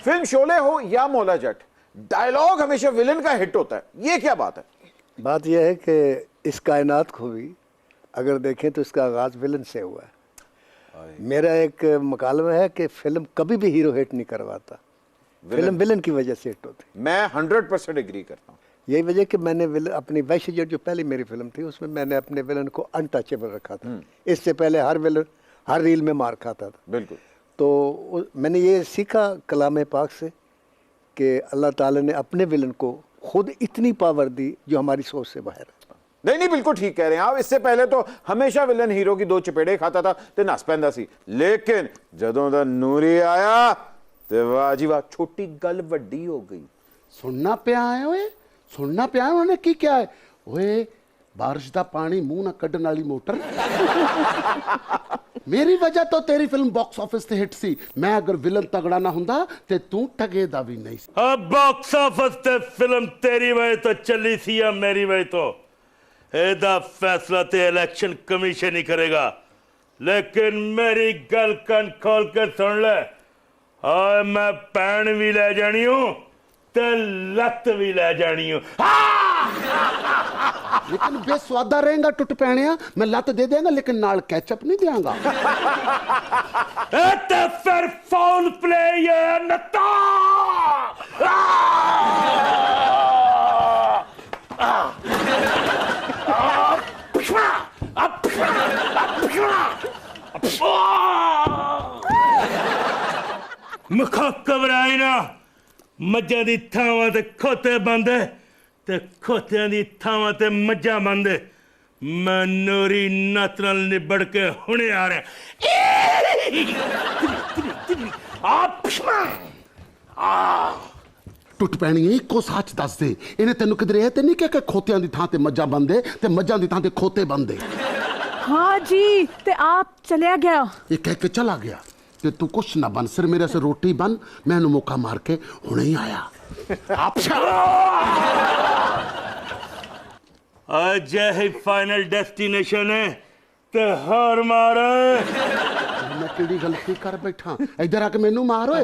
Film Sholay हो या Maula Jatt, dialogue हमेशा विलन का हिट होता है, ये क्या बात है? बात यह है कि इस कायनात को भी अगर देखें तो इसका आगाज विलन से हुआ है। मेरा एक मकालमा है कि फिल्म कभी भी हीरो हिट नहीं करवाता, फिल्म विलन की वजह से हिट होती। मैं 100% एग्री करता हूँ। यही वजह कि मैंने अपनी वैश्य जट जो पहली मेरी फिल्म थी उसमें मैंने अपने विलन को अनटचेबल रखा था। इससे पहले हर विलन हर रील में मार खाता था। बिल्कुल। तो मैंने ये सीखा कलाम पाक से कि अल्लाह ताला ने अपने विलन को खुद इतनी पावर दी जो हमारी सोच से बाहर है। नहीं बिल्कुल ठीक कह रहे हैं आप। इससे पहले तो हमेशा विलन हीरो की दो चपेड़े खाता था ते नस पैंदा सी, लेकिन जदों दा नूरी आया ते वाह जी वाह, छोटी गल वड्डी हो गई। सुनना पिया है ओए, सुनना पिया है उन्हें की क्या है ओए, बारिश दा पानी मुंह ना कड्डण वाली मोटर। मेरी वजह तो तेरी फिल्म बॉक्स ऑफिस ते हिट सी। मैं अगर विलन तगड़ा ना हुंदा ते तू ठगेदा भी नहीं सी। बॉक्स ऑफिस ते फिल्म तेरी वजह तो चली सी या मेरी वजह तो, एदा फैसला ते इलेक्शन कमीशन ही करेगा। लेकिन मेरी गल कन खोल कर सुन ले, और मैं पैन भी ले जानी हूं ते लत भी ले जानी हूं। लेकिन बेस्वादा रहेगा टुट पैणिया, मैं लत दे देंगा लेकिन नाल कैचअप नहीं देंगा। ते फिर फाउल प्ले ये नता। मखा घबराई ना, मज्जां दी थावां ते खोते बंद ते खोतियां दी थावां ते मज्जां बंद। मैं नूरी नत नाल निबड़ के हुणे आ रहा। टुट पैणी इको सच दस दे, इन्हें तेन किधरे है ते नहीं कि खोतियां दी थां ते मज्जां बंदे ते मज्जां दी थां ते खोते बंदे। हाँ जी, ते आप चलिया गया। ये कह के चला गया ते तू कुछ ना बन, सिर मेरे से रोटी बन। मैं मौका मार के हुणे ही आया। आज ही फाइनल डेस्टिनेशन है ते हार मार। मैं केड़ी गलती कर बैठा, इधर आके मैनू मार ओए।